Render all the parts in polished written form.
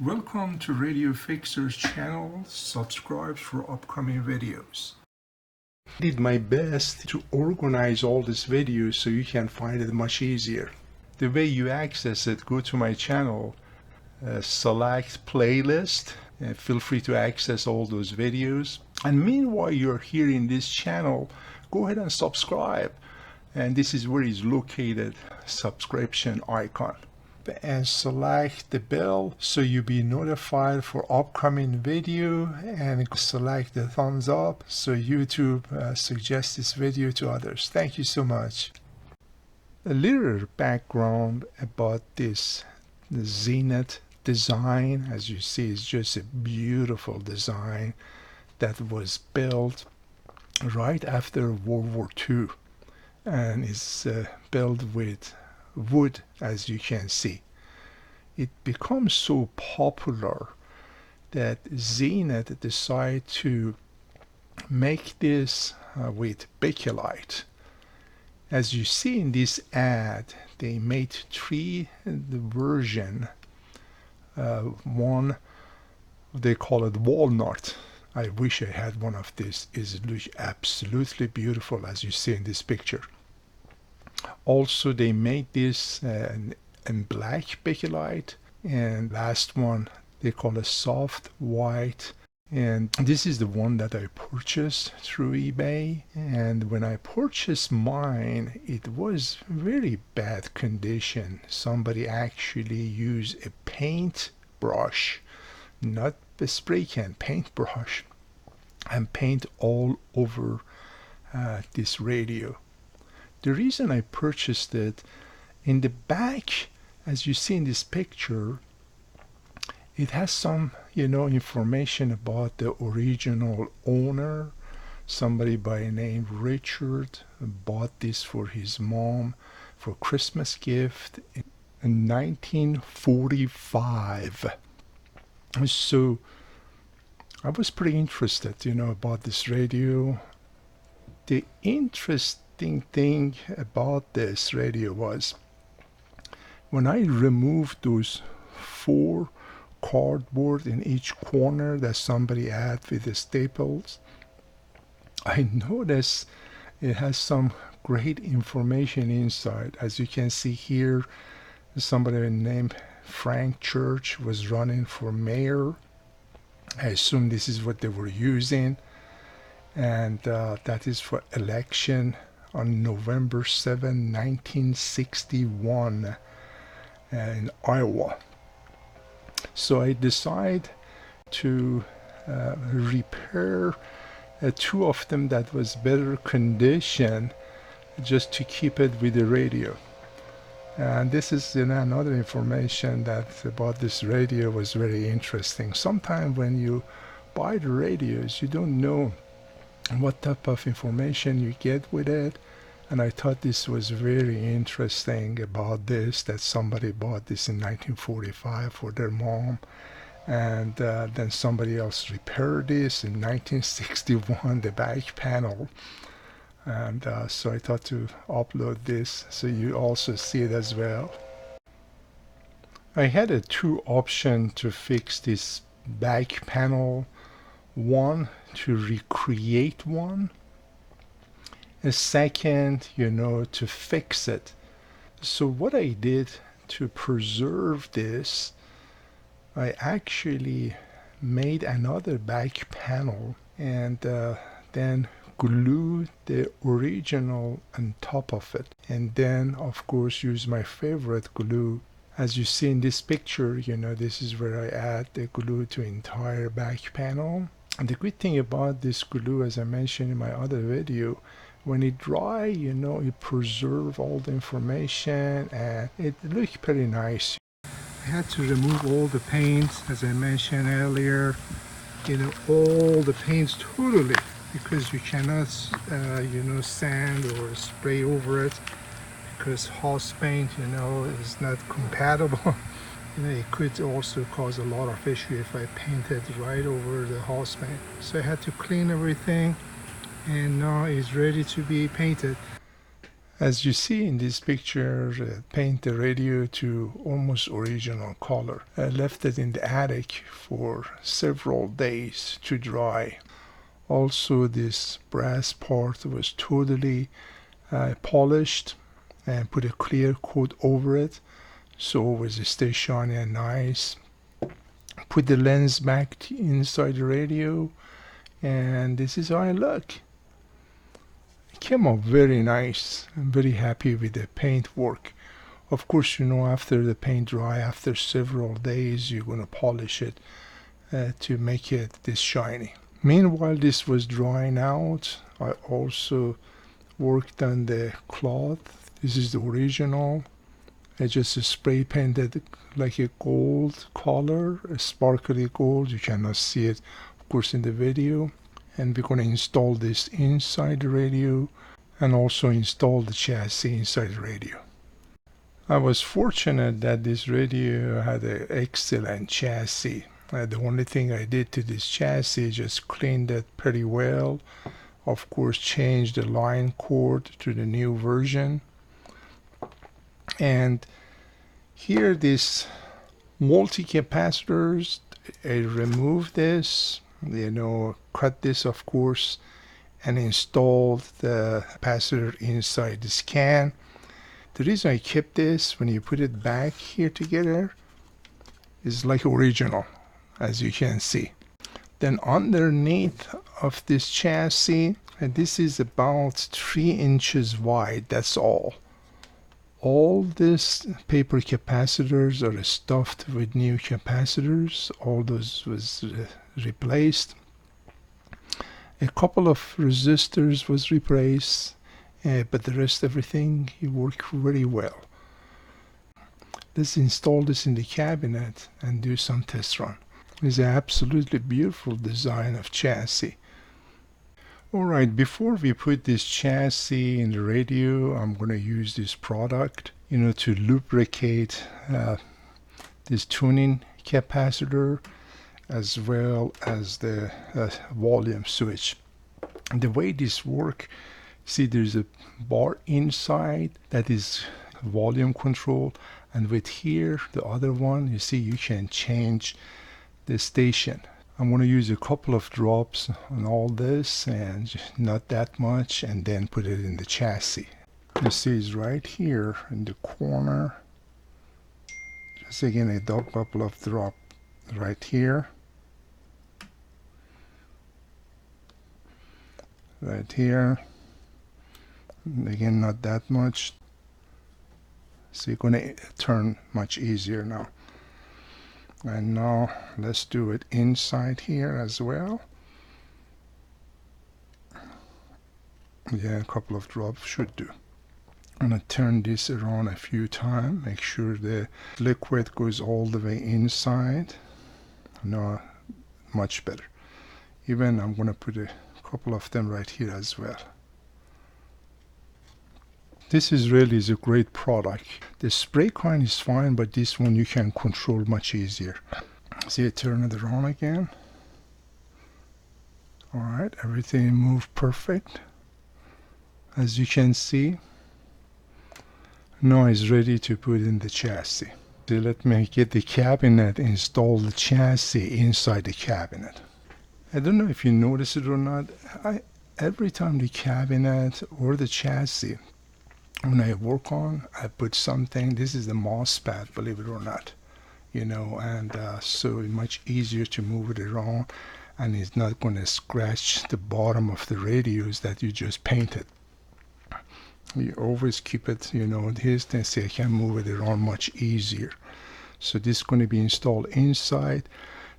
Welcome to Radio Fixer's channel. Subscribe for upcoming videos. I did my best to organize all these videos so you can find it much easier. The way you access it, go to my channel, select playlist, and feel free to access all those videos. And meanwhile you're here in this channel, go ahead and subscribe. And this is where it's located, subscription icon. And select the bell so you'll be notified for upcoming video, and select the thumbs up so YouTube suggests this video to others. Thank you so much. A little background about this Zenith design. As you see, it's just a beautiful design that was built right after World War II, and it's built with wood. As you can see, it becomes so popular that Zenith decided to make this with bakelite. As you see in this ad, they made three version. One, they call it walnut. I wish I had one of these. It looks absolutely beautiful, as you see in this picture. Also, they made this in black bakelite, and last one they call a soft white, and this is the one that I purchased through eBay. And when I purchased mine, it was very bad condition. Somebody actually used a paint brush, not a spray can, paintbrush, and paint all over this radio. The reason I purchased it, in the back, as you see in this picture, it has some, information about the original owner. Somebody by the name Richard bought this for his mom for Christmas gift in 1945. So I was pretty interested, about this radio. The interesting thing about this radio was when I removed those 4 cardboard in each corner that somebody had with the staples, I noticed it has some great information inside. As you can see here, somebody named Frank Church was running for mayor. I assume this is what they were using, and that is for election on November 7, 1961 in Iowa. So I decided to repair 2 of them that was better condition, just to keep it with the radio. And this is another information that about this radio was very interesting. Sometimes when you buy the radios, you don't know what type of information you get with it. And I thought this was very interesting about this, that somebody bought this in 1945 for their mom, and then somebody else repaired this in 1961, the back panel. And so I thought to upload this so you also see it as well. I had a 2 option to fix this back panel. One, to recreate one. A second, to fix it. So what I did to preserve this, I actually made another back panel and then glued the original on top of it, and then of course use my favorite glue. As you see in this picture, this is where I add the glue to entire back panel. And the good thing about this glue, as I mentioned in my other video, when it dry, it preserve all the information and it looks pretty nice. I had to remove all the paints, as I mentioned earlier, all the paints totally, because you cannot, sand or spray over it, because house paint, is not compatible. It could also cause a lot of issue if I painted right over the house paint. So I had to clean everything, and now it's ready to be painted. As you see in this picture, paint the radio to almost original color. I left it in the attic for several days to dry. Also, this brass part was totally polished and put a clear coat over it so it was stay shiny and nice. Put the lens back inside the radio, and this is how I look. It came out very nice. I'm very happy with the paint work. Of course, after the paint dry, after several days, you're going to polish it to make it this shiny. Meanwhile, this was drying out. I also worked on the cloth. This is the original. I just spray painted like a gold color, a sparkly gold. You cannot see it, of course, in the video. And we're going to install this inside the radio and also install the chassis inside the radio. I was fortunate that this radio had an excellent chassis. The only thing I did to this chassis, just cleaned it pretty well. Of course, changed the line cord to the new version. And here, these multi-capacitors, I removed this, cut this, of course, and installed the capacitor inside this can. The reason I kept this, when you put it back here together, is like original, as you can see. Then underneath of this chassis, and this is about 3 inches wide, that's all. All these paper capacitors are stuffed with new capacitors. All those was replaced. A couple of resistors was replaced, but the rest everything worked very well. Let's install this in the cabinet and do some test run. It's an absolutely beautiful design of chassis. Alright, before we put this chassis in the radio, I'm going to use this product, to lubricate this tuning capacitor as well as the volume switch. And the way this works, see there's a bar inside that is volume control, and with here, the other one, you see you can change the station. I'm going to use a couple of drops on all this, and not that much, and then put it in the chassis. You see it's right here in the corner. Just again a couple of drops right here. Right here. And again, not that much. So you're going to turn much easier now. And now let's do it inside here as well. Yeah, a couple of drops should do. I'm going to turn this around a few times, make sure the liquid goes all the way inside. Now, much better. Even I'm going to put a couple of them right here as well. This is a great product. The spray can is fine, but this one you can control much easier. See, I turn it around again. Alright, everything moved perfect. As you can see, now it's ready to put in the chassis. So let me get the cabinet, install the chassis inside the cabinet. I don't know if you notice it or not, every time the cabinet or the chassis, when I work on, I put something. This is the mouse pad, believe it or not, and so it's much easier to move it around, and it's not going to scratch the bottom of the radios that you just painted. You always keep it, distance. I can move it around much easier. So this is going to be installed inside.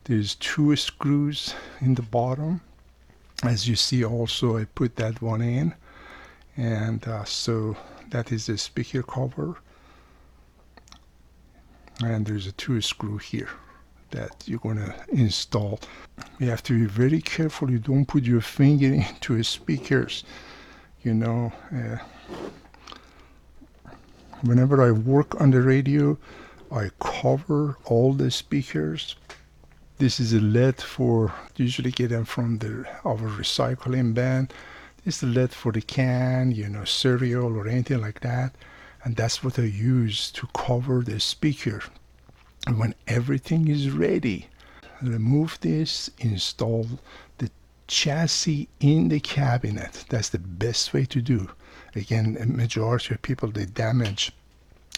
There's 2 screws in the bottom. As you see, also I put that one in, and so that is the speaker cover, and there's a 2 screw here that you're going to install. You have to be very careful you don't put your finger into speakers. Whenever I work on the radio, I cover all the speakers. This is a lead for, usually get them from our recycling bin. It's the lid for the can, you know, cereal or anything like that. And that's what I use to cover the speaker. And when everything is ready, remove this, install the chassis in the cabinet. That's the best way to do. Again, a majority of people, they damage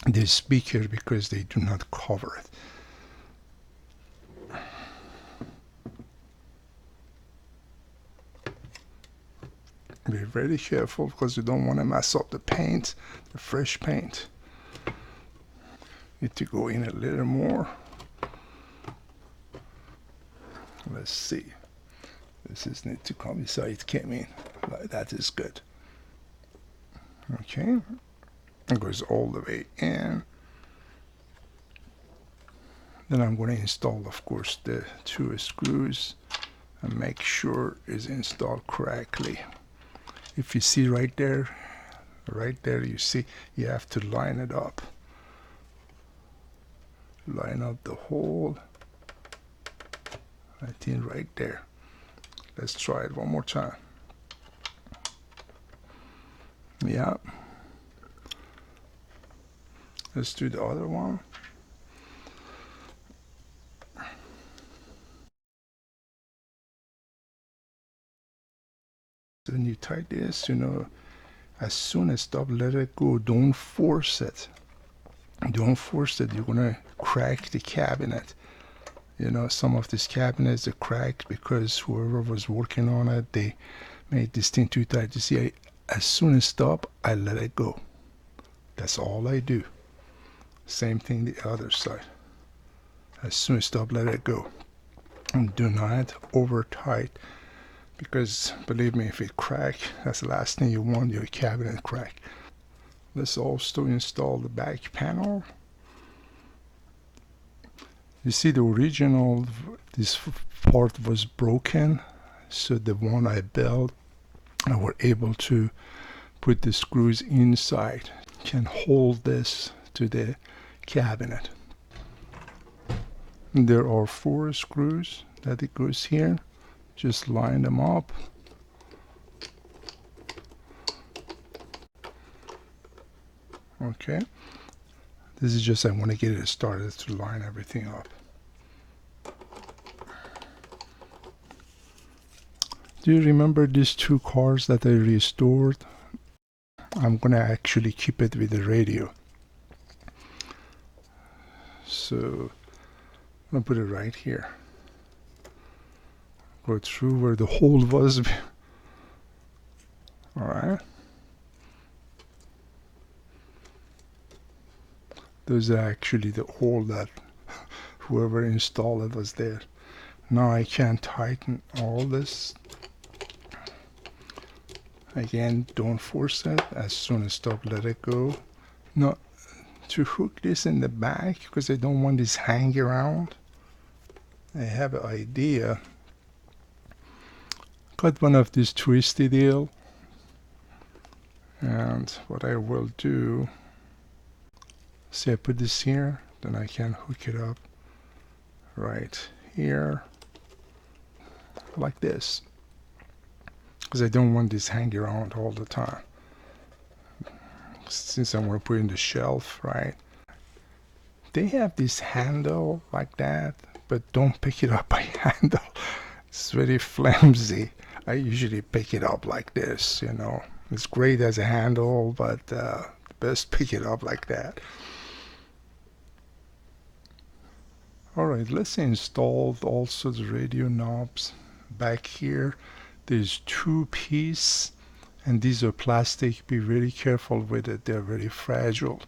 the speaker because they do not cover it. Be very careful because you don't want to mess up the paint, the fresh paint. Need to go in a little more. Let's see. This is need to come inside. It came in. That is good. Okay. It goes all the way in. Then I'm going to install, of course, the 2 screws and make sure it's installed correctly. If you see right there, you see you have to line it up. Line up the hole. I think right there. Let's try it one more time. Yeah. Let's do the other one. When you tight this, you know, as soon as stop, let it go. Don't force it. Don't force it. You're gonna crack the cabinet. You know, some of these cabinets are cracked because whoever was working on it, they made this thing too tight. You see, as soon as stop, I let it go. That's all I do. Same thing the other side. As soon as stop, let it go. And do not over tight, because believe me, if it crack, that's the last thing you want, your cabinet crack. Let's also install the back panel. You see the original, this part was broken, so the one I built, I were able to put the screws inside. Can hold this to the cabinet. And there are 4 screws that it goes here. Just line them up. Okay. This is just, I want to get it started to line everything up. Do you remember these 2 cars that I restored? I'm going to actually keep it with the radio. So I'm going to put it right here. Go through where the hole was. Alright. Those are actually the hole that whoever installed it was there. Now I can tighten all this. Again, don't force it. As soon as stop, let it go. Now, to hook this in the back, because I don't want this hang around, I have an idea. Got one of these twisty deal. And what I will do, see, I put this here, then I can hook it up right here, like this. Because I don't want this hanging around all the time. Since I'm going to put it in the shelf, right? They have this handle like that, but don't pick it up by handle. It's very flimsy. I usually pick it up like this, you know. It's great as a handle, but best pick it up like that. Alright, let's install also the radio knobs. Back here, there's 2 pieces, and these are plastic. Be very careful with it. They're very fragile.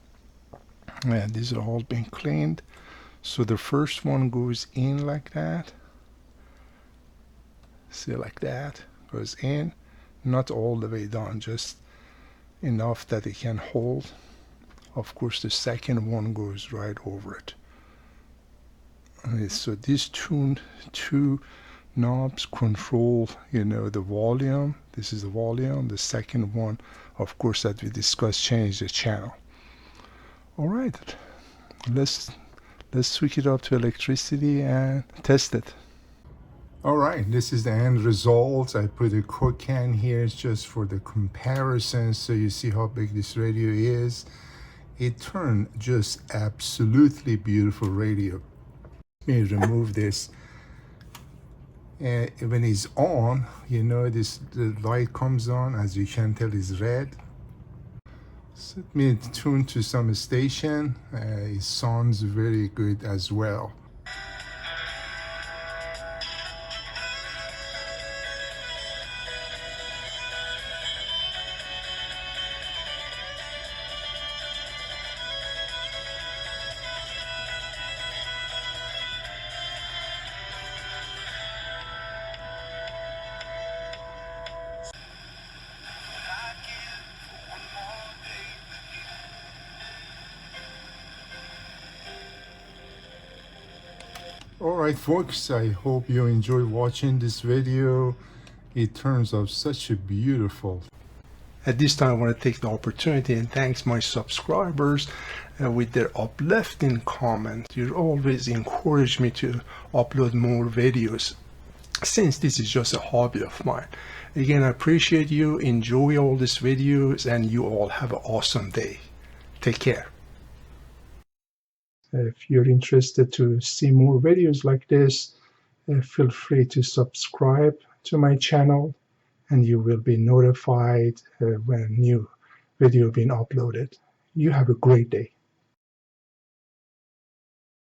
And these are all been cleaned. So the first one goes in like that. See, like that. Goes in. Not all the way down, just enough that it can hold. Of course, the second one goes right over it. Okay, so these two knobs control, you know, the volume. This is the volume. The second one, of course, that we discussed, change the channel. All right, let's switch it up to electricity and test it. All right, this is the end result. I put a Coke can here just for the comparison so you see how big this radio is. It turned just absolutely beautiful radio. Let me remove this. And when it's on, you know, the light comes on, as you can tell is red. So let me tune to some station. It sounds very good as well. Alright folks, I hope you enjoy watching this video. It turns out such a beautiful. At this time I want to take the opportunity and thank my subscribers with their uplifting comments. You always encourage me to upload more videos since this is just a hobby of mine. Again, I appreciate you, enjoy all these videos, and you all have an awesome day. Take care. If you're interested to see more videos like this, feel free to subscribe to my channel and you will be notified when a new video being uploaded. You have a great day.